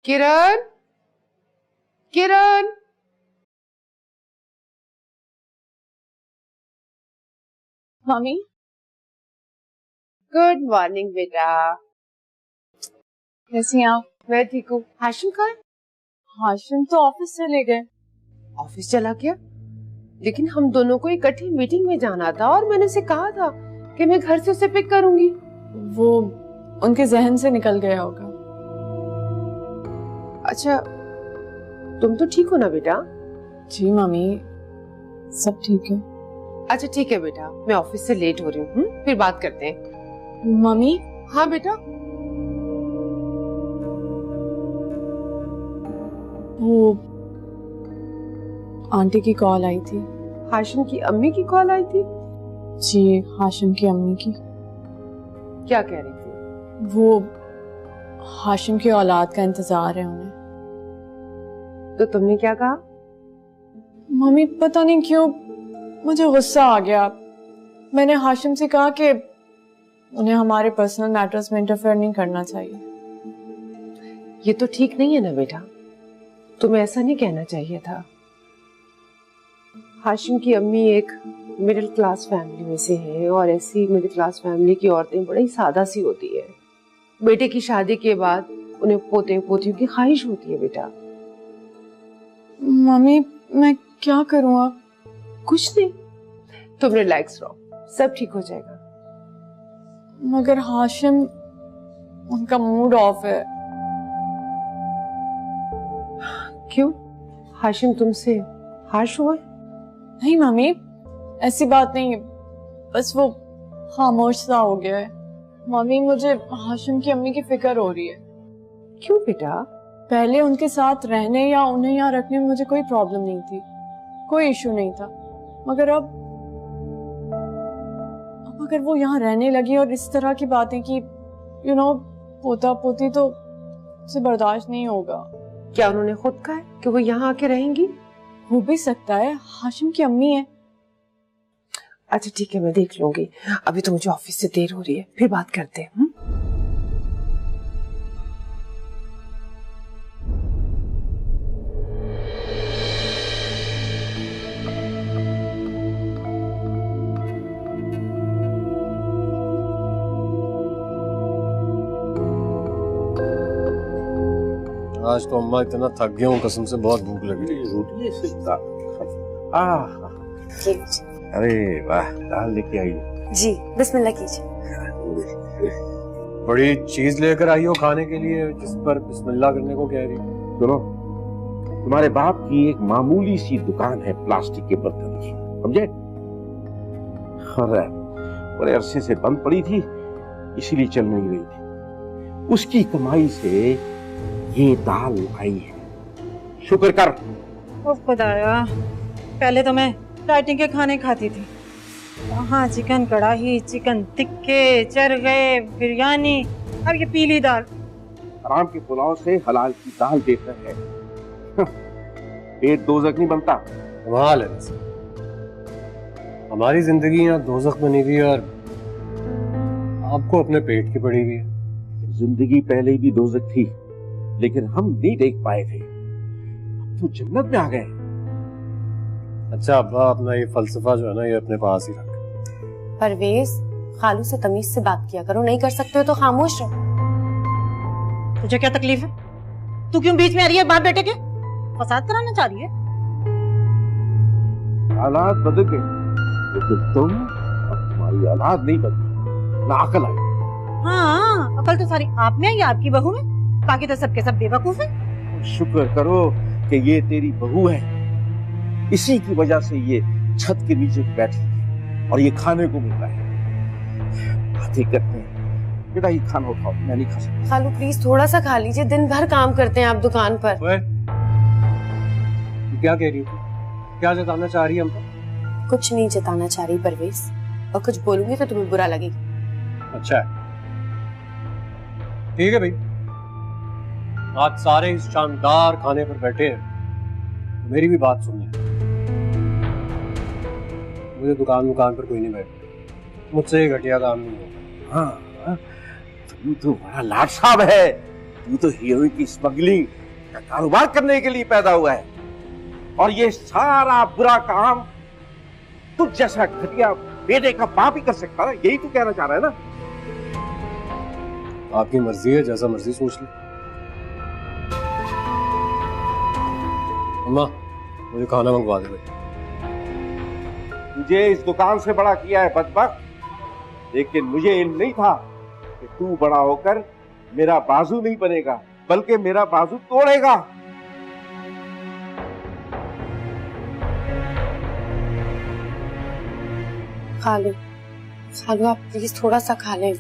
किरण, किरण, mummy. Good morning बेटा। कैसी हैं आप? मैं ठीक हूँ। हाशिम कहाँ है? हाशिम तो ऑफिस चले गए। ऑफिस चला गया? लेकिन हम दोनों को इकट्ठी मीटिंग में जाना था और मैंने उसे कहा था कि मैं घर से उसे पिक करूंगी। वो उनके जहन से निकल गया होगा। अच्छा, तुम तो ठीक हो ना बेटा? जी मम्मी, सब ठीक है। अच्छा ठीक है बेटा, मैं ऑफिस से लेट हो रही हूँ, फिर बात करते हैं। मम्मी। हाँ बेटा। वो आंटी की कॉल आई थी। हाशिम की अम्मी की कॉल आई थी? जी, हाशिम की अम्मी की। क्या कह रही थी? वो हाशिम की औलाद का इंतजार है उन्हें। तो तुमने क्या कहा? मम्मी पता नहीं क्यों मुझे गुस्सा आ गया। मैंने हाशिम से कहा कि उन्हें हमारे पर्सनल मैटर्स में इंटरफेयर नहीं करना चाहिए। ये तो ठीक नहीं है ना बेटा, तुम्हें ऐसा नहीं कहना चाहिए था। हाशिम की अम्मी एक मिडिल क्लास फैमिली में से हैं और ऐसी मिडिल क्लास फैमिली की औरतें बड़ी सादा सी होती है। बेटे की शादी के बाद उन्हें पोते पोतियों की ख्वाहिश होती है बेटा। मम्मी मैं क्या करूं अब? कुछ नहीं, तुम रिलैक्स रहो, सब ठीक हो जाएगा। मगर हाशिम, उनका मूड ऑफ है। क्यों? हाशिम तुमसे हाश हुआ है? नहीं मम्मी, ऐसी बात नहीं है, बस वो खामोश सा हो गया है। मम्मी मुझे हाशिम की अम्मी की फिक्र हो रही है। क्यों बेटा? पहले उनके साथ रहने या उन्हें यहाँ रखने में मुझे कोई प्रॉब्लम नहीं थी, कोई इशू नहीं था। मगर अब अगर वो यहाँ रहने लगी और इस तरह की बातें की, पोता पोती, तो उसे बर्दाश्त नहीं होगा। क्या उन्होंने खुद कहा है कि वो यहाँ आके रहेंगी? हो भी सकता है, हाशिम की अम्मी है। अच्छा ठीक है, मैं देख लूंगी। अभी तो मुझे ऑफिस से देर हो रही है, फिर बात करते हैं। आज तो अम्मा इतना थक गया हूँ, कसम से बहुत भूख लगी रही है। रोटी अरे वाह, दाल लेके आई जी, बिस्मिल्लाह कीजिए। बड़ी चीज लेकर आई हो खाने के लिए, जिस पर बिस्मिल्लाह करने को कह रही। सुनो, तुम्हारे बाप की एक मामूली सी दुकान है प्लास्टिक के बर्तन की, समझे? बड़े अरसे से बंद पड़ी थी, इसीलिए चल नहीं रही थी। उसकी कमाई से ये दाल आई है, शुक्र कर। खुदाया, पहले तो मैं डाइटिंग के खाने खाती थी। हाँ, चिकन कढ़ाई, चिकन टिक्के, चरगे, बिरयानी, और ये पीली दाल। हराम के पुलाव से हलाल की दाल देता है। पेट दोज़ख नहीं बनता। कमाल है वैसे, हमारी जिंदगी यहाँ दोज़ख बनी हुई है और आपको अपने पेट की पड़ी हुई है। जिंदगी पहले भी दोज़ख थी, लेकिन हम नहीं देख पाए थे। अब तो जन्नत में आ गए। अच्छा अब्बा, अपना ये फलसफा जो है ना, ये अपने पास ही रख। परवेज, खालू से तमीज से बात किया करो, नहीं कर सकते हो तो खामोश रहो। तुझे क्या तकलीफ है? तू क्यों बीच में आ रही है बाप बेटे के? फसाद कराना चाह रही है? हालात बदल गए, लेकिन तुम और तुम्हारी औलाद नहीं बदली, ना अकल आई। हाँ, अकल तो सारी आप में है या आपकी बहू में, बाकी तो सबके सब बेवकूफ है। शुक्र करो कि ये तेरी बहू है, इसी की वजह से ये छत के नीचे बैठी है और ये खाने को मिल रहा है। बातें करते हैं, बेटा ये खाना उठाओ, मैं नहीं खा सकता। खालू प्लीज थोड़ा सा खा लीजिए, दिन भर काम करते हैं आप दुकान पर। क्या कह रही हो? क्या जताना चाह रही है हमको? कुछ नहीं जताना चाह रही परवेज, और कुछ बोलूंगी तो तुम्हें बुरा लगेगा। अच्छा ठीक है भाई, आज सारे इस शानदार खाने पर बैठे हैं, तो मेरी भी बात सुननी है। मुझे दुकान पर कोई नहीं बैठा, मुझसे घटिया काम नहीं होगा। हाँ, तू तो बड़ा लाट साहब है, तू तो हीरोइन की स्मगलिंग का कारोबार करने के लिए पैदा हुआ है, और ये सारा बुरा काम तुझ जैसा घटिया बेटे का बाप ही कर सकता है। यही तू कहना चाह रहा है ना? आपकी मर्जी है, जैसा मर्जी सोच ले। अम्मा मुझे खाना मंगवा दे भाई। तुझे इस दुकान से बड़ा किया है बदबख्त, लेकिन मुझे इल्म नहीं था कि तू बड़ा होकर मेरा बाजू नहीं बनेगा, बल्कि मेरा बाजू तोड़ेगा। खा लो आप प्लीज, थोड़ा सा खा लें।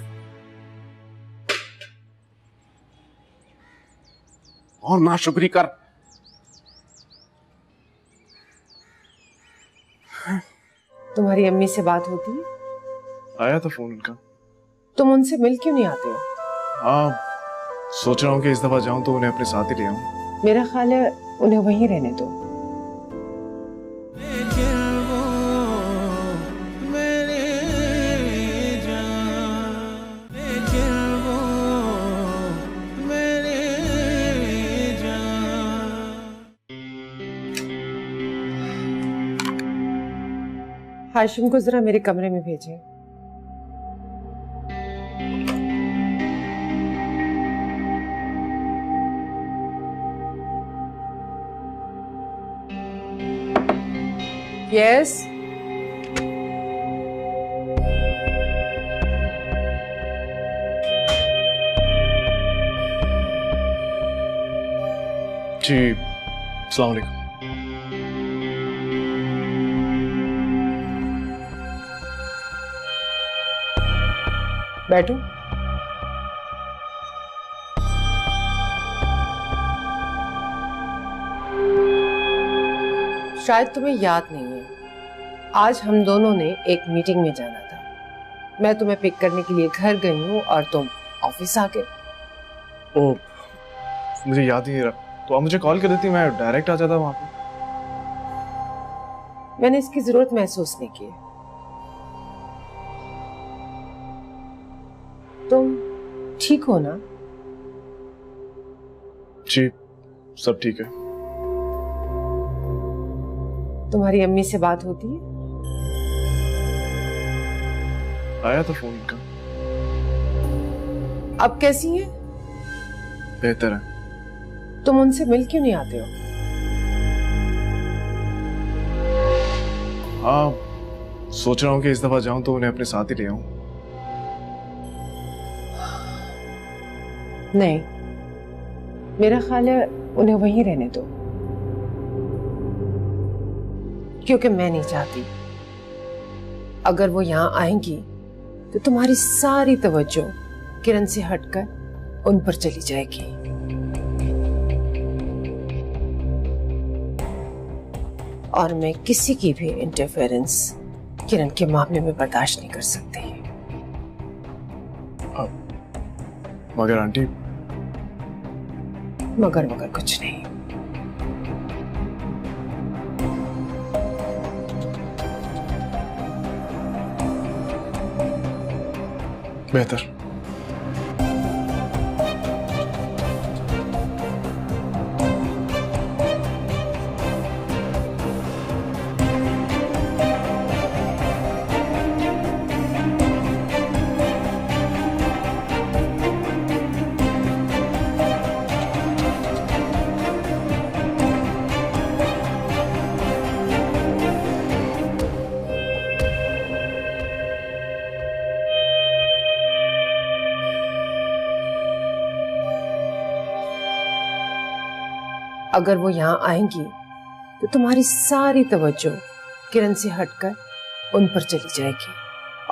और नाशुक्री कर। तुम्हारी अम्मी से बात होती है? आया था फोन उनका। तुम उनसे मिल क्यों नहीं आते हो? हाँ, सोच रहा हूँ कि इस दफा जाऊं तो उन्हें अपने साथ ही ले आऊं। मेरा ख्याल है उन्हें वहीं रहने दो। हाशिम को जरा मेरे कमरे में भेजें। यस। जी, अस्सलाम वालेकुम। बैठो। शायद तुम्हें याद नहीं है, आज हम दोनों ने एक मीटिंग में जाना था। मैं तुम्हें पिक करने के लिए घर गई हूँ और तुम ऑफिस आ गए। ओह, मुझे याद ही नहीं रहा। तो आप मुझे कॉल कर देती, मैं डायरेक्ट आ जाता वहां पे। मैंने इसकी जरूरत महसूस नहीं की। तुम ठीक हो ना? जी, सब ठीक है। तुम्हारी अम्मी से बात होती है? आया था फोन उनका। अब कैसी है? बेहतर है। तुम उनसे मिल क्यों नहीं आते हो? हाँ, सोच रहा हूँ कि इस दफा जाऊं तो उन्हें अपने साथ ही ले आऊं। नहीं, मेरा ख्याल है उन्हें वहीं रहने दो, क्योंकि मैं नहीं चाहती अगर वो यहां आएंगी तो तुम्हारी सारी तवज्जो किरण से हटकर उन पर चली जाएगी। और मैं किसी की भी इंटरफेरेंस किरण के मामले में बर्दाश्त नहीं कर सकती। मगर आंटी, मगर कुछ नहीं। बेहतर। अगर वो यहाँ आएंगी तो तुम्हारी सारी तवज्जो किरण से हटकर उन पर चली जाएगी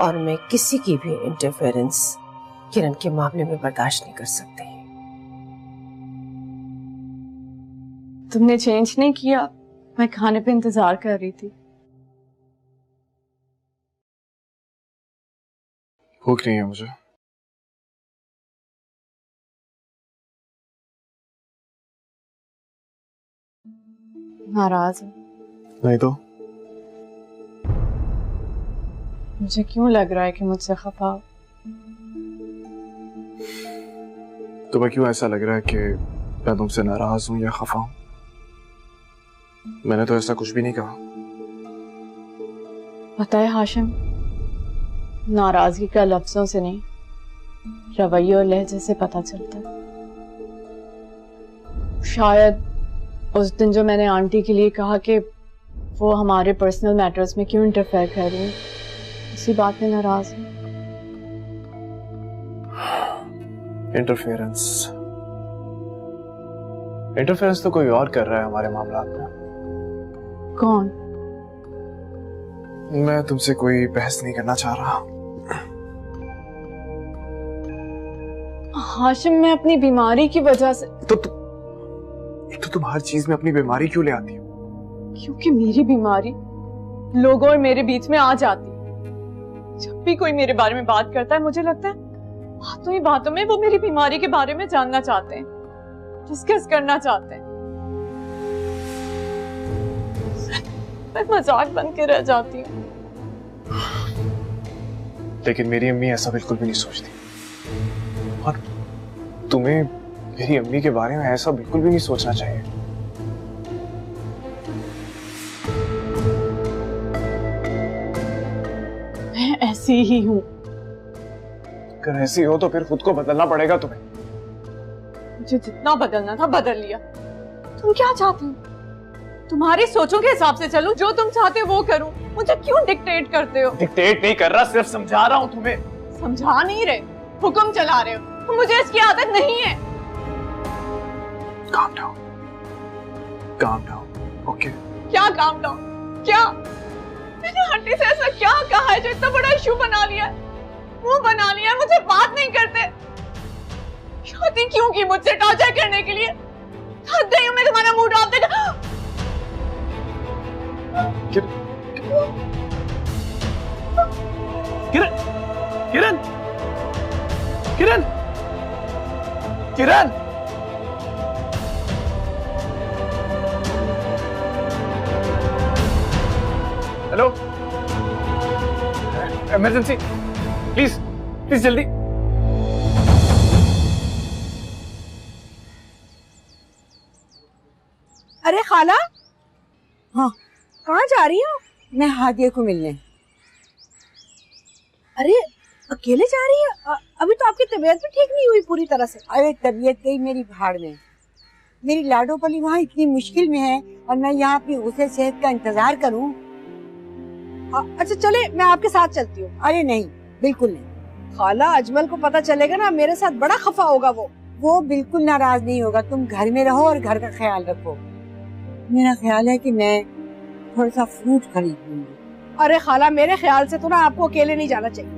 और मैं किसी की भी इंटरफेरेंस किरण के मामले में बर्दाश्त नहीं कर सकती। तुमने चेंज नहीं किया, मैं खाने पे इंतजार कर रही थी। भूख नहीं है मुझे। नाराज है? नहीं तो। मुझे क्यों लग रहा है कि मुझसे खफा हो? तुम्हें क्यों ऐसा लग रहा है कि मैं तुमसे नाराज हूं या खफा हूं? मैंने तो ऐसा कुछ भी नहीं कहा। पता है हाशिम, नाराजगी का लफ्जों से नहीं, रवैये और लहजे से पता चलता है। शायद उस दिन जो मैंने आंटी के लिए कहा कि वो हमारे पर्सनल मैटर्स में क्यों इंटरफेयर कर रही है, उसी बात में नाराज हूँ। इंटरफेरेंस तो कोई और कर रहा है हमारे मामलात में। कौन? मैं तुमसे कोई बहस नहीं करना चाह रहा। हाशिम, मैं अपनी बीमारी की वजह से तो तुम हर चीज में अपनी बीमारी क्यों ले आती हो? क्योंकि मेरी बीमारी लोगों और मेरे बीच में आ जाती है। जब भी कोई मेरे बारे में बात करता है, मुझे लगता है बातों ही बातों में वो मेरी बीमारी के बारे में जानना चाहते हैं, डिस्कस करना चाहते हैं। मैं मजाक बन के रह जाती हूँ। लेकिन मेरी अम्मी ऐसा बिल्कुल भी नहीं सोचती, और तुम्हें मेरी अम्मी के बारे में ऐसा बिल्कुल भी नहीं सोचना चाहिए। मैं ऐसी ही हूँ। अगर ऐसी हो तो फिर खुद को बदलना पड़ेगा तुम्हें। मुझे जितना बदलना था बदल लिया। तुम क्या चाहते हो? तुम्हारी सोचों के हिसाब से चलूं, जो तुम चाहते हो वो करूं? मुझे क्यों डिक्टेट करते हो? डिक्टेट नहीं कर रहा, सिर्फ समझा रहा हूं तुम्हें। समझा नहीं रहे, हुक्म चला रहे हो। मुझे इसकी आदत नहीं है। Calm down. Calm down. Okay. क्या काम डाउन? क्या मैंने आंटी से ऐसा क्या कहा है जो इतना बड़ा इशू बना लिया है? मुंह बना लिया है, मुझे बात नहीं करते। शादी क्यों की मुझसे टॉर्चर करने के लिए? थक गई हूं मैं तुम्हारा मूड ऑफ देख। किरण, किरण, किरण, किरण। हेलो, इमरजेंसी, प्लीज प्लीज जल्दी। अरे खाला, हाँ कहाँ जा रही हो? मैं हादिया को मिलने। अरे अकेले जा रही है? अभी तो आपकी तबीयत भी ठीक नहीं हुई पूरी तरह से। अरे तबीयत गई मेरी भाड़ में। मेरी लाडो पली वहाँ इतनी मुश्किल में है और मैं यहाँ अपनी उसे सेहत का इंतजार करूँ। अच्छा चले, मैं आपके साथ चलती हूँ। अरे नहीं, बिल्कुल नहीं। खाला, अजमल को पता चलेगा ना, मेरे साथ बड़ा खफा होगा वो बिल्कुल नाराज नहीं होगा। तुम घर में रहो और घर का ख्याल रखो। मेरा ख्याल है कि मैं थोड़ा सा फ्रूट खरीद लूंगी। अरे खाला, मेरे ख्याल से तो ना आपको अकेले नहीं जाना चाहिए।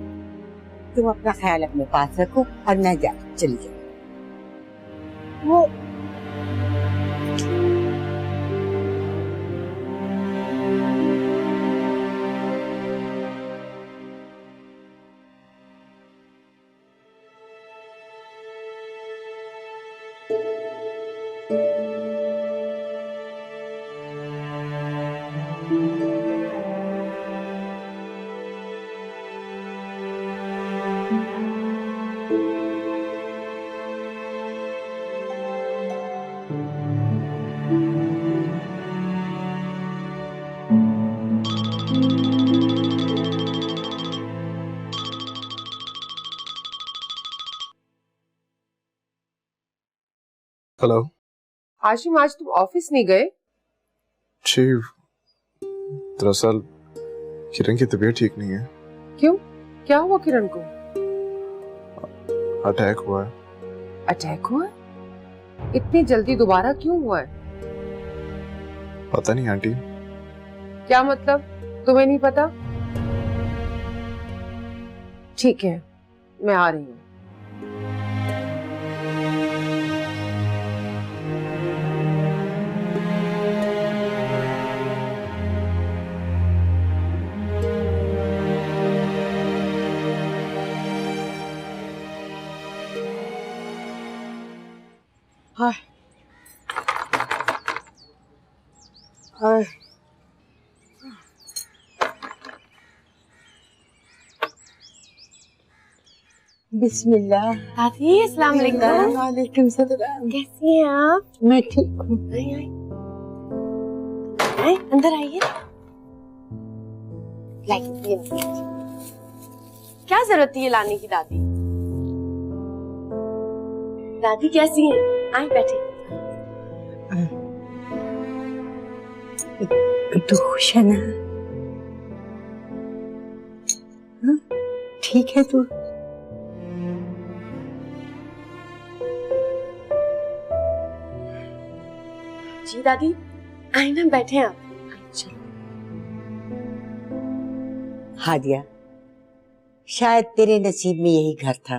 तुम अपना ख्याल अपने पास रखो और मैं चली जाऊँ। वो हेलो। हाशिम, आज तुम ऑफिस नहीं गए? जी, दरअसल किरण की तबीयत ठीक नहीं है। क्यों? क्या हुआ किरण को? अटैक हुआ है। अटैक हुआ? इतनी जल्दी दोबारा क्यों हुआ है? पता नहीं आंटी। क्या मतलब? तुम्हें नहीं पता? ठीक है, मैं आ रही हूँ। हाँ। बिस्मिल्लाह। दादी अस्सलाम वालेकुम। वालेकुम सलाम। कैसी हैं आप? मैं ठीक हूँ। आए, अंदर आइए। लाइए, क्या जरूरत थी ये लाने की दादी? दादी कैसी हैं? आए बैठे। तू खुश है ना? हाँ? ठीक है तू? जी दादी, आए ना, बैठे हैं आप। चलो। हादिया, शायद तेरे नसीब में यही घर था।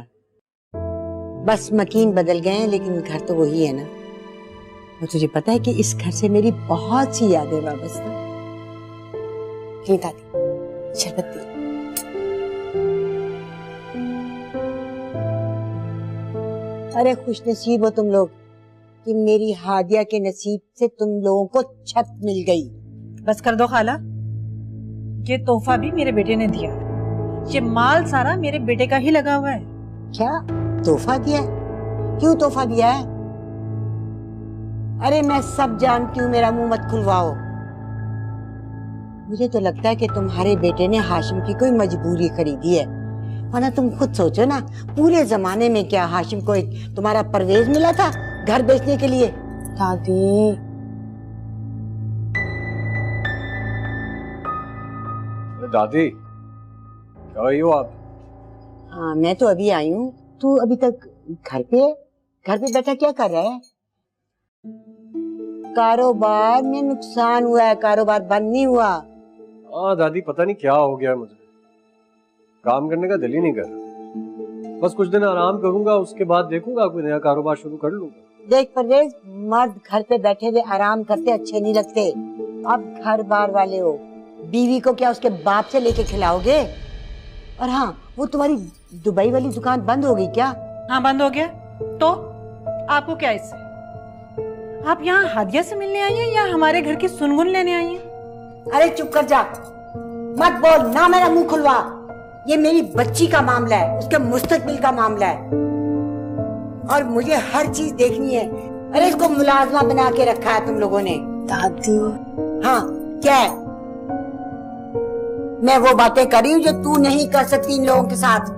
बस मकीन बदल गए हैं, लेकिन घर तो वही है ना। और तुझे पता है कि इस घर से मेरी बहुत सी यादें वाबस्ता। ली दादी, शरबत पी। अरे खुश नसीब हो तुम लोग कि मेरी हादिया के नसीब से तुम लोगों को छत मिल गई। बस कर दो खाला, ये तोहफा भी मेरे बेटे ने दिया। ये माल सारा मेरे बेटे का ही लगा हुआ है। क्या तोहफा दिया? क्यों तोहफा दिया है? अरे मैं सब जानती हूँ, मेरा मुंह मत खुलवाओ। मुझे तो लगता है कि तुम्हारे बेटे ने हाशिम की कोई मजबूरी खरीदी है, वरना तुम खुद सोचो ना, पूरे जमाने में क्या हाशिम को एक तुम्हारा परवेज मिला था घर बेचने के लिए? दादी, दादी क्या आई हो आप? हाँ मैं तो अभी आई हूँ। तू अभी तक घर पे बैठा क्या कर रहा है? कारोबार में नुकसान हुआ है, कारोबार बंद नहीं हुआ। हाँ दादी, पता नहीं क्या हो गया है मुझे, काम करने का दिल ही नहीं कर रहा। बस कुछ दिन आराम करूंगा, उसके बाद देखूंगा कोई नया कारोबार शुरू कर लूंगा। देख परवेज, मर्द घर पे बैठे हुए आराम करते अच्छे नहीं लगते। अब घर बार वाले हो, बीवी को क्या उसके बाप से लेके खिलाओगे? और हाँ, वो तुम्हारी दुबई वाली दुकान बंद हो गई क्या? हाँ बंद हो गया। तो आपको क्या इससे? आप यहाँ हादिया से मिलने आई हैं या हमारे घर की सुनगुन लेने आई हैं? अरे चुप कर जा, मत बोल ना, मेरा मुंह खुलवा। ये मेरी बच्ची का मामला है, उसके मुस्तकबिल का मामला है और मुझे हर चीज देखनी है। अरे इसको मुलाजमा बना के रखा है तुम लोगों ने। दादी। हाँ क्या है? मैं वो बातें करी हूँ जो तू नहीं कर सकती इन लोगों के साथ।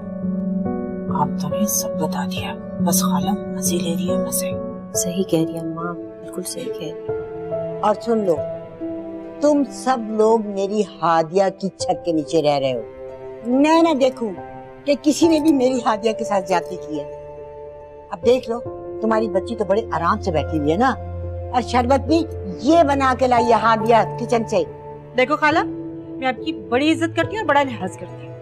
आप तो ने सब बता दिया, बस खाला मजे ले रही है। मजे सही कह रही है अम्मा, बिल्कुल सही कह रही है। और सुन लो, तुम सब लोग मेरी हादिया की छत के नीचे रह रहे हो। मैं ना देखूं कि किसी ने भी मेरी हादिया के साथ ज्यादती की है। अब देख लो, तुम्हारी बच्ची तो बड़े आराम से बैठी हुई है ना, और शरबत भी ये बना के लाई है हादिया किचन से। देखो खाला, मैं आपकी बड़ी इज्जत करती हूँ और बड़ा लिहाज करती हूँ।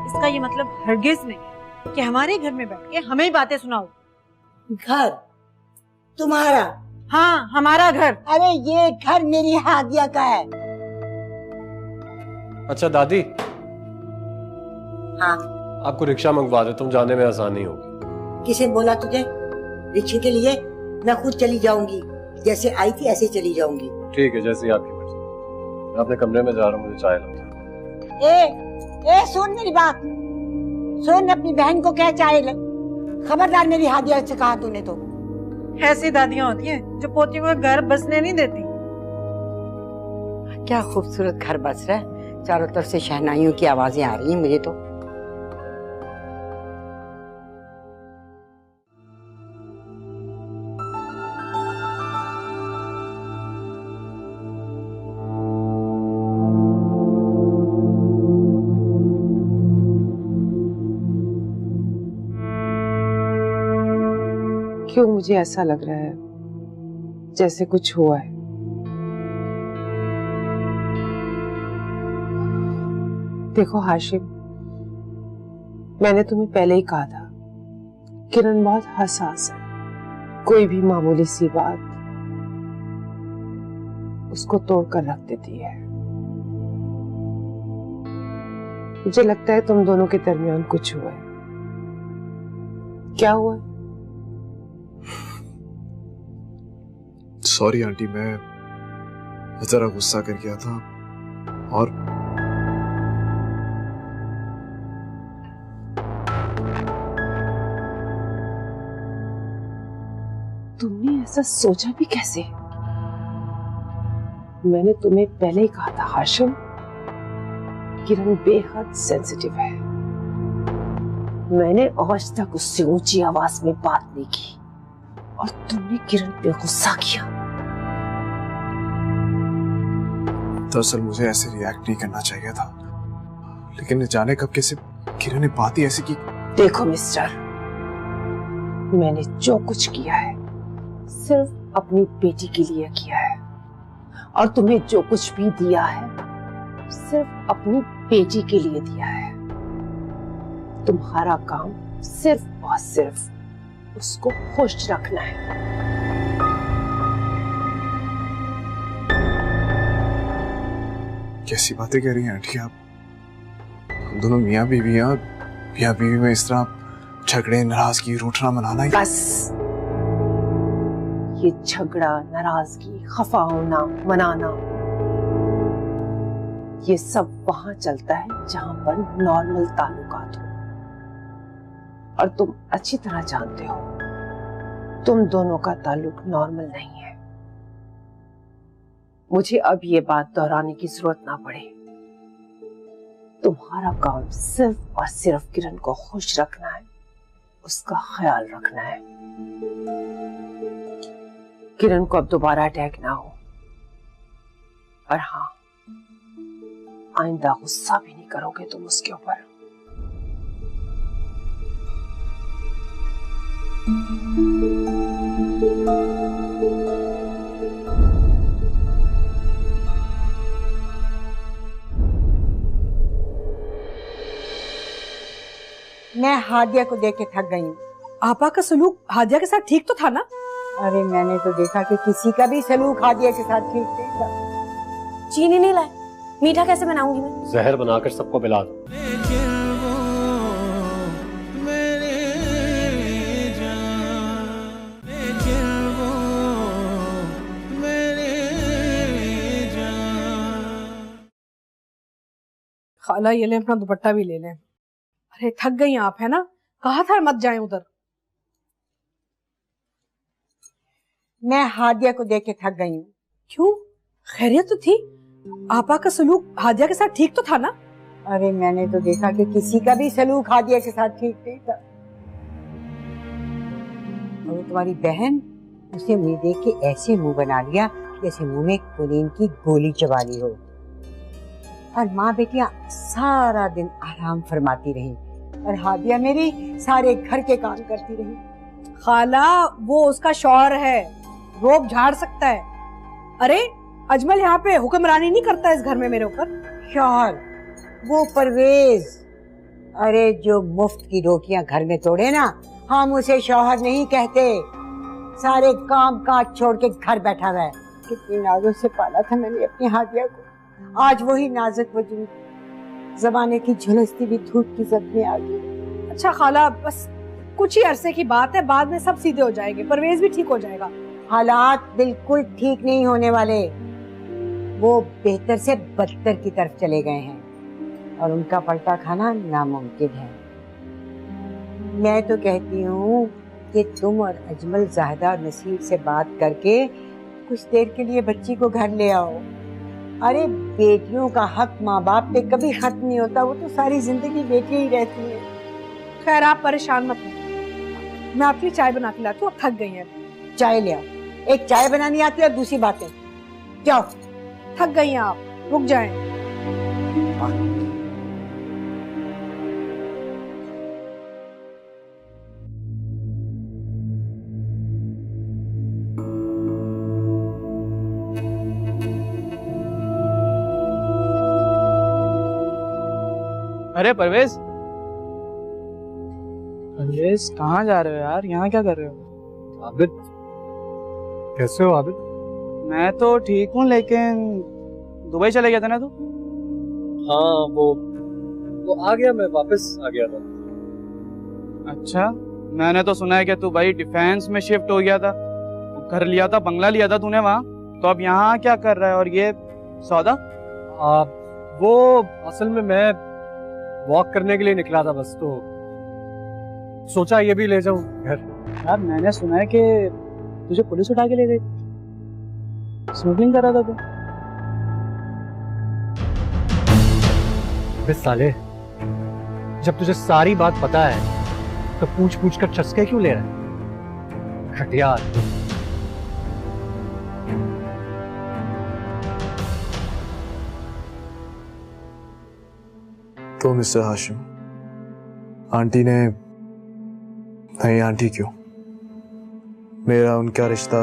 इसका ये मतलब हरगिज नहीं कि हमारे घर में बैठ के हमें ही बातें सुनाओ। घर तुम्हारा? हाँ हमारा घर। अरे ये घर मेरी हादिया का है। अच्छा दादी, हाँ आपको रिक्शा मंगवा देता हूँ, जाने में आसानी होगी। किसे बोला तुझे रिक्शे के लिए? मैं खुद चली जाऊंगी, जैसे आई थी ऐसे चली जाऊंगी। ठीक है, जैसी आपकी मर्जी। मैं अपने कमरे में जा रहा हूँ, मुझे चाय ला। ए सुन मेरी बात, सुन, अपनी बहन को क्या चाय ला। खबरदार मेरी हादिया से कहा तूने तो। ऐसी दादियां होती हैं जो पोतियों को घर बसने नहीं देती। क्या खूबसूरत घर बस रहा है, चारों तरफ से शहनाइयों की आवाजें आ रही हैं मुझे तो। क्यों मुझे ऐसा लग रहा है जैसे कुछ हुआ है? देखो हाशिम, मैंने तुम्हें पहले ही कहा था, किरण बहुत हसास है। कोई भी मामूली सी बात उसको तोड़कर रख देती है। मुझे लगता है तुम दोनों के दरमियान कुछ हुआ है। क्या हुआ है? सॉरी आंटी, मैं जरा गुस्सा कर गया था और तुमने ऐसा सोचा भी कैसे? मैंने तुम्हें पहले ही कहा था हाशिम, किरण बेहद सेंसिटिव है। मैंने आज तक उससे ऊंची आवाज में बात नहीं की और तुमने किरण पे गुस्सा किया। दरअसल मुझे ऐसे रिएक्ट नहीं करना चाहिए था, लेकिन न जाने कब कैसे किरण ने बात ही ऐसी की। देखो मिस्टर, मैंने जो कुछ किया है सिर्फ अपनी बेटी के लिए किया है, और तुम्हें जो कुछ भी दिया है सिर्फ अपनी बेटी के लिए दिया है। तुम्हारा काम सिर्फ और सिर्फ उसको खुश रखना है। कैसी बातें कह रही हैं आंटी आप? हम दोनों मियाँ बीवी हैं, मियाँ बीवी में इस तरह झगड़े, नाराजगी, रूठना मनाना ही बस ये झगड़ा, नाराजगी, खफा होना, मनाना, ये सब वहां चलता है जहां पर नॉर्मल ताल्लुकात हो। और तुम अच्छी तरह जानते हो तुम दोनों का ताल्लुक नॉर्मल नहीं है। मुझे अब ये बात दोहराने की जरूरत ना पड़े। तुम्हारा काम सिर्फ और सिर्फ किरण को खुश रखना है, उसका ख्याल रखना है। किरण को अब दोबारा अटैक ना हो, और हाँ, आइंदा गुस्सा भी नहीं करोगे तुम उसके ऊपर। मैं हादिया को देख के थक गई हूँ। आपा का सलूक हादिया के साथ ठीक तो था ना? अरे मैंने तो देखा कि किसी का भी सलूक हादिया के साथ ठीक नहीं था। चीनी नहीं लाए, मीठा कैसे बनाऊंगी मैं? जहर बनाकर सबको पिला दो। खाला ये ले, अपना दुपट्टा भी ले लें। अरे थक गई आप, है ना? कहा था मत जाएं उधर। मैं हादिया को देख के थक गई हूँ। क्यों? खैरियत तो थी। आपा का सलूक हादिया के साथ ठीक तो था ना? अरे मैंने तो देखा कि किसी का भी सलूक हादिया के साथ ठीक नहीं था। और तुम्हारी बहन, उसने मुझे देख के ऐसे मुंह बना लिया जैसे मुंह में कुलीन की गोली चबा ली हो। और माँ बेटियां सारा दिन आराम फरमाती रही, और हादिया मेरी सारे घर के काम करती रही। खाला वो उसका शौहर है, रोब झाड़ सकता है। अरे अजमल यहाँ पे हुक्मरानी नहीं करता इस घर में मेरे ऊपर। शौहर वो परवेज, अरे जो मुफ्त की रोटियां घर में तोड़े ना, हम उसे शौहर नहीं कहते। सारे काम काज छोड़ के घर बैठा हुआ है। कितनी नाजों से पाला था मैंने अपनी हादिया को, आज वही नाजुक वजूद जमाने की झुलसती भी धूप की जद में आ गई। अच्छा खाला, बस कुछ ही अरसे की बात है, बाद में सब सीधे हो जाएंगे, परवेज भी ठीक हो जाएगा। हालात बिल्कुल ठीक नहीं होने वाले, वो बेहतर से बदतर की तरफ चले गए हैं, और उनका पलटा खाना नामुमकिन है। मैं तो कहती हूँ कि तुम और अजमल, जाहिदा और नसीर से बात करके कुछ देर के लिए बच्ची को घर ले आओ। अरे बेटियों का हक माँ बाप पे कभी खत्म नहीं होता, वो तो सारी जिंदगी बेटी ही रहती है। खैर आप परेशान मत हो, मैं आपके लिए चाय बना के लाती हूँ, थक गई हैं। चाय ले आओ। एक चाय बनानी आती है और दूसरी बातें। जाओ। थक गई हैं आप, रुक जाएं। अरे परवेज, परवेज कहाँ जा रहे हो यार? यहाँ क्या कर रहे हो? आबिद, कैसे हो आबिद? मैं तो ठीक हूँ, लेकिन दुबई चले गया था ना तू? हाँ, वो आ गया, मैं वापस आ गया था। अच्छा, मैंने तो सुना है कि तू भाई डिफेंस में शिफ्ट हो गया था, घर लिया था, बंगला लिया था तूने वहाँ, तो अब यहाँ क्या कर रहा है? और ये सौदा? वो असल में मैं वॉक करने के लिए निकला था बस, तो सोचा ये भी ले जाऊं घर। यार मैंने सुना है कि तुझे पुलिस उठा के ले गई, स्मगलिंग कर रहा था तू। अबे साले, जब तुझे सारी बात पता है तो पूछ पूछ कर चस्के क्यों ले रहा है? घटिया आदमी। तो मिस्टर हाशिम, आंटी ने, नहीं आंटी क्यों, मेरा उनका रिश्ता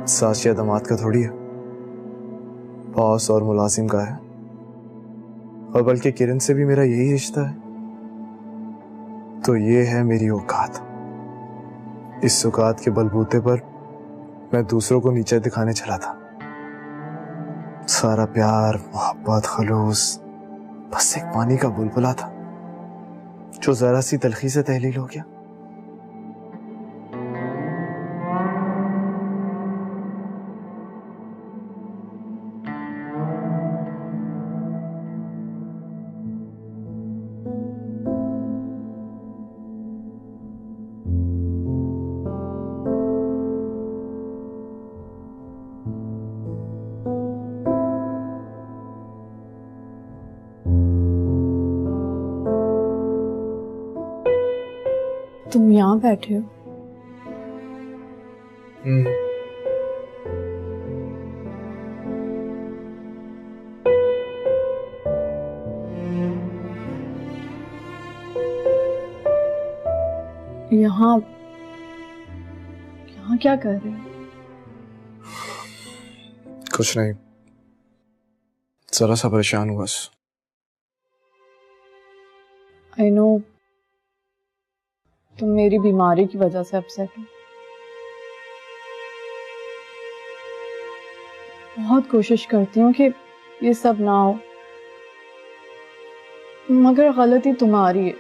सास या दामाद का थोड़ी है, बॉस और मुलाजिम का है। और बल्कि किरण से भी मेरा यही रिश्ता है। तो ये है मेरी औकात। इस औकात के बलबूते पर मैं दूसरों को नीचे दिखाने चला था। सारा प्यार, मोहब्बत, खलूस बस एक पानी का बुलबुला था जो जरा सी तलखी से तहलील हो गया। तुम यहाँ बैठे हो? यहाँ क्या कर रहे हो? कुछ नहीं, जरा सा परेशान हूँ बस। आई नो तुम मेरी बीमारी की वजह से अपसेट हो। बहुत कोशिश करती हूँ कि ये सब ना हो, मगर गलती तुम्हारी है।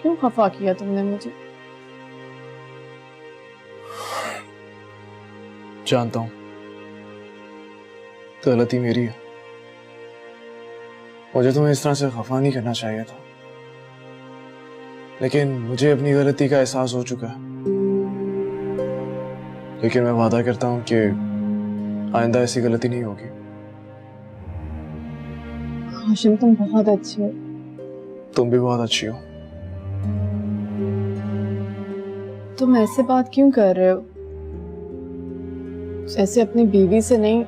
क्यों खफा किया तुमने मुझे? जानता हूँ गलती मेरी है, मुझे तुम्हें इस तरह से खफा नहीं करना चाहिए था, लेकिन मुझे अपनी गलती का एहसास हो चुका है। लेकिन मैं वादा करता हूं कि आइंदा ऐसी गलती नहीं होगी। हाशिम तुम बहुत अच्छे हो। तुम भी बहुत अच्छी हो। तुम ऐसे बात क्यों कर रहे हो? जैसे अपनी बीवी से नहीं,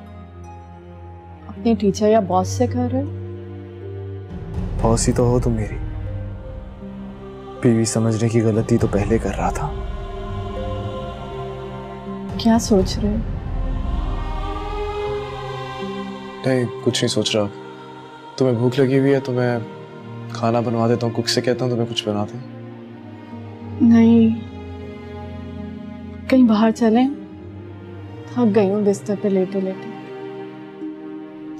अपने टीचर या बॉस से कर रहे हो। बॉस ही तो हो तुम मेरी, बीवी समझने की गलती तो पहले कर रहा था। क्या सोच रहे हो? नहीं कुछ नहीं सोच रहा। तुम्हें भूख लगी हुई है तो मैं खाना बनवा देता हूँ, कुक से कहता हूँ तुम्हें कुछ बना दे। नहीं, कहीं बाहर चलें? थक गई हूँ बिस्तर पे लेटे लेटे।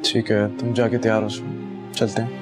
ठीक है, तुम जाके तैयार हो जाओ, चलते हैं।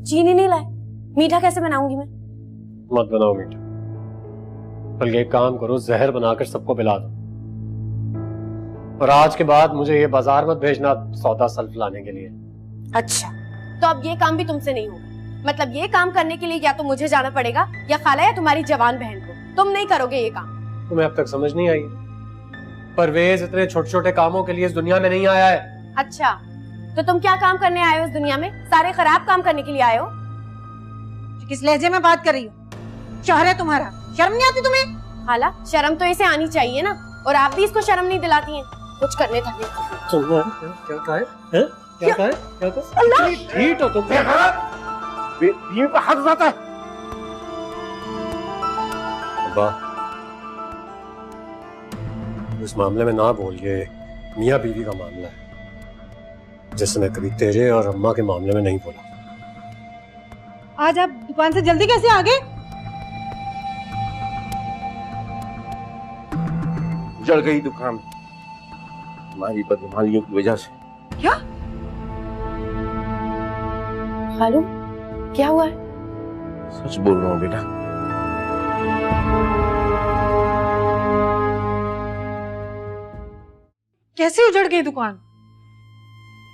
चीनी नहीं लाए, मीठा कैसे बनाऊंगी मैं? मत बनाओ मीठा, बल्कि एक काम करो, जहर बनाकर सबको पिला दो। और आज के बाद मुझे ये बाजार मत भेजना सौदा सल्फ लाने के लिए। अच्छा, तो अब ये काम भी तुमसे नहीं होगा। मतलब ये काम करने के लिए या तो मुझे जाना पड़ेगा या खाला या तुम्हारी जवान बहन को। तुम नहीं करोगे ये काम। तुम्हें अब तक समझ नहीं आई? परवेज इतने छोटे छोटे कामों के लिए इस दुनिया में नहीं आया है। अच्छा, तो तुम क्या काम करने आए हो इस दुनिया में? सारे खराब काम करने के लिए आए हो? किस लहजे में बात कर रही हो? शौहर है तुम्हारा, शर्म नहीं आती तुम्हें? खाला, शर्म तो इसे आनी चाहिए ना, और आप भी इसको शर्म नहीं दिलाती हैं। कुछ करने था क्या कहा है? क्या कहा है? क्या कहा? अल्लाह! ठीक हो तुम? ये पे हाथ उठाता है। इस मामले में ना बोल, ये मियाँ बीवी का मामला है, जिससे मैं कभी तेरे और अम्मा के मामले में नहीं बोला। आज आप दुकान से जल्दी कैसे आ गए? जल गई दुकान हमारी बदमालियों की वजह से। क्या? खालू, क्या हुआ है? सच बोल रहा हूँ बेटा। कैसे उजड़ गई दुकान?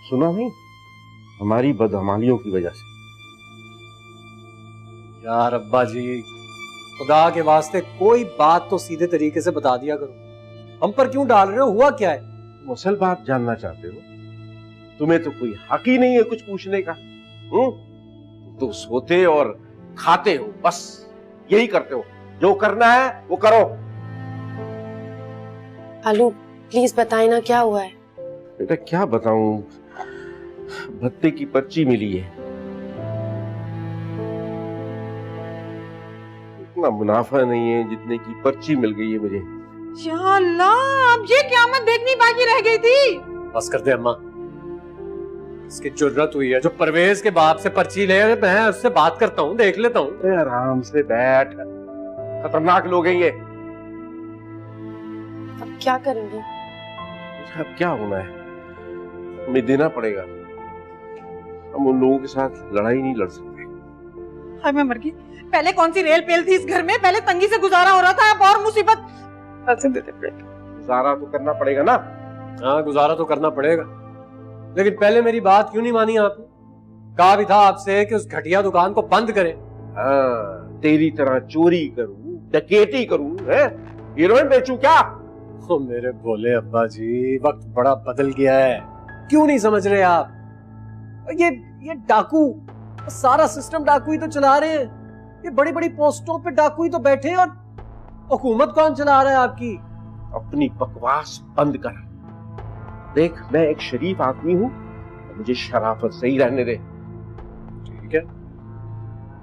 सुना नहीं, हमारी बदमालियों की वजह से। यार अब्बा जी, खुदा के वास्ते कोई बात तो सीधे तरीके से बता दिया करो, हम पर क्यों डाल रहे हो? हुआ क्या है? तुम असल बात जानना चाहते हो? तुम्हें तो कोई हक ही नहीं है कुछ पूछने का। तो सोते और खाते हो, बस यही करते हो। जो करना है वो करो। खालू प्लीज बताएं ना, क्या हुआ है? बेटा क्या बताऊं, भत्ते की पर्ची मिली है, इतना मुनाफा नहीं है जितने की पर्ची मिल गई है मुझे। या अल्लाह, अब ये क़यामत देखनी बाकी रह गई थी। बस कर दे अम्मा, इसकी जुर्रत हुई है जो परवेज के बाप से पर्ची ले, मैं उससे बात करता हूँ, देख लेता हूँ। आराम से बैठ, खतरनाक लोग हैं ये। अब क्या करेंगे? अब क्या होना है, हमें देना पड़ेगा। हम उन लोगों के साथ लड़ाई नहीं लड़ सकते। हाय मैं मर गई। पहले कौन सी रेल पेल थी इस घर में? पहले तंगी से गुजारा हो रहा था, अब और मुसीबत। गुजारा तो करना पड़ेगा ना। हाँ गुजारा तो करना पड़ेगा, लेकिन पहले मेरी बात क्यों नहीं मानी आपने? कहा भी था आपसे कि उस घटिया दुकान को बंद करें। हाँ, तेरी तरह चोरी करूं, डकैती करूं, है? हीरोइन बेचूं क्या? ओ मेरे भोले अब्बा जी, वक्त बड़ा बदल गया है, क्यों नहीं समझ रहे आप? ये डाकू, सारा सिस्टम डाकू ही तो चला रहे हैं। ये बड़ी बड़ी पोस्टों पे डाकू ही तो बैठे हैं, और हुकूमत कौन चला रहा है आपकी? अपनी बकवास बंद कर। देख, मैं एक शरीफ आदमी हूं, मुझे शराफत से ही रहने दे। ठीक है,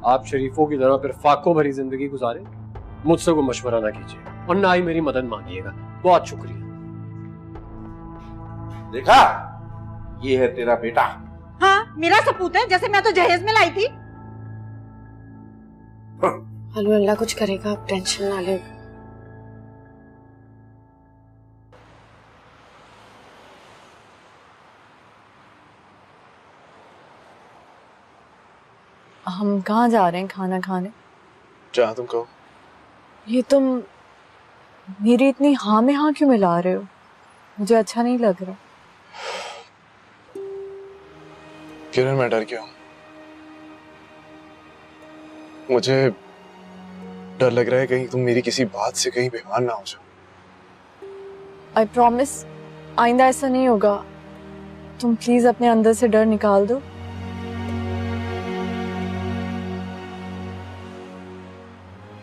आप शरीफों की तरह फिर फाकों भरी जिंदगी गुजारे, मुझसे कोई मशवरा ना कीजिए और ना ही मेरी मदद मांगिएगा। बहुत शुक्रिया। देखा, ये है तेरा बेटा। हाँ, मेरा सपूत है, जैसे मैं तो जहेज में लाई थी। हेलो, अल्लाह कुछ करेगा, आप टेंशन ना ले। हम कहाँ जा रहे हैं खाना खाने? जहाँ तुम कहो। ये तुम मेरी इतनी हाँ में हाँ क्यों मिला रहे हो? मुझे अच्छा नहीं लग रहा। किरण मैं डर गया हूँ, मुझे डर लग रहा है कहीं तुम मेरी किसी बात से कहीं बेईमान ना हो जाओ। आई प्रॉमिस आइंदा ऐसा नहीं होगा। तुम प्लीज अपने अंदर से डर निकाल दो।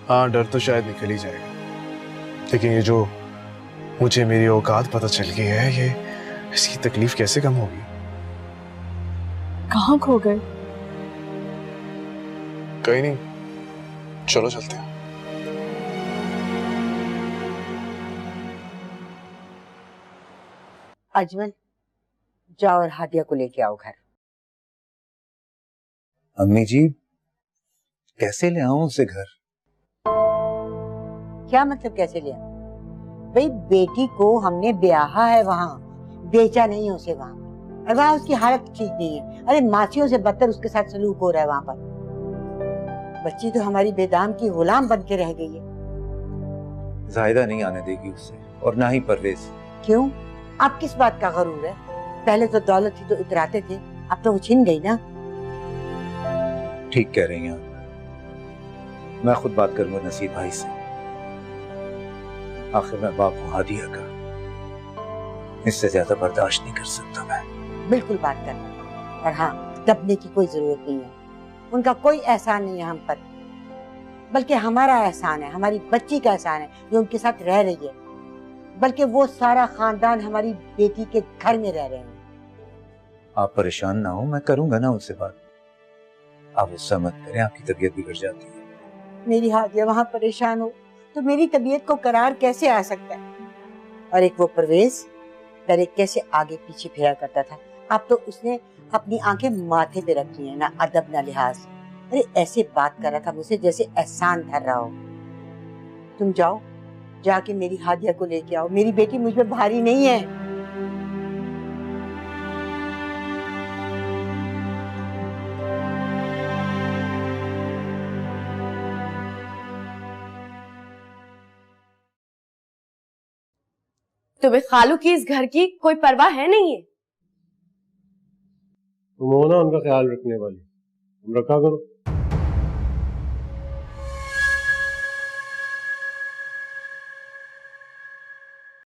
हाँ, डर तो शायद निकल ही जाएगा, लेकिन ये जो मुझे मेरी औकात पता चल गई है, ये इसकी तकलीफ कैसे कम होगी? कहाँ खो गए? कहीं नहीं, चलो चलते हैं। अजमल, जाओ और हादिया को लेके आओ घर। अम्मी जी, कैसे ले आऊं उसे घर? क्या मतलब कैसे लिया? भाई बेटी को हमने ब्याहा है वहाँ, बेचा नहीं उसे वहाँ, और वहाँ उसकी हालत ठीक नहीं है। अरे मासियों से बदतर उसके साथ सलूक हो रहा है वहाँ पर। बच्ची तो हमारी बेदाम की गुलाम बन के रह गई है। जायदा नहीं आने देगी उससे, और ना ही परवेज। क्यों? आप किस बात का गरूर है? पहले तो दौलत थी तो इतराते थे, अब तो वो छिन गई ना। ठीक कह रही हैं आप, मैं खुद बात करूंगा नसीब भाई से। आखिर मैं बाप हूं हादिया का, इससे ज्यादा बर्दाश्त नहीं कर सकता मैं। बिल्कुल बात करना, और हाँ, दबने की कोई जरूरत नहीं है। उनका कोई एहसान नहीं है हम पर, बल्कि हमारा एहसान है, हमारी बच्ची का एहसान है जो उनके साथ रह रही है। बल्कि वो सारा खानदान हमारी बेटी के घर में रह रहे हैं। आप परेशान ना हो, मैं करूंगा ना उससे बात। आप गुस्सा मत करें, आपकी तबीयत बिगड़ जाती है। मेरी हादिया वहाँ परेशान हो तो मेरी तबीयत को करार कैसे आ सकता है? और एक वो परवेज पहले कैसे आगे पीछे फिरा करता था, अब तो उसने अपनी आंखें माथे पे रखी है, ना अदब ना लिहाज। अरे ऐसे बात कर रहा था मुझसे जैसे एहसान धर रहा हो। तुम जाओ, जाके मेरी हादिया को लेके आओ, मेरी बेटी मुझ पे भारी नहीं है। तुम्हें खालू की इस घर की कोई परवाह है नहीं है? तुम हो ना उनका ख्याल रखने वाली, तुम रखा करो।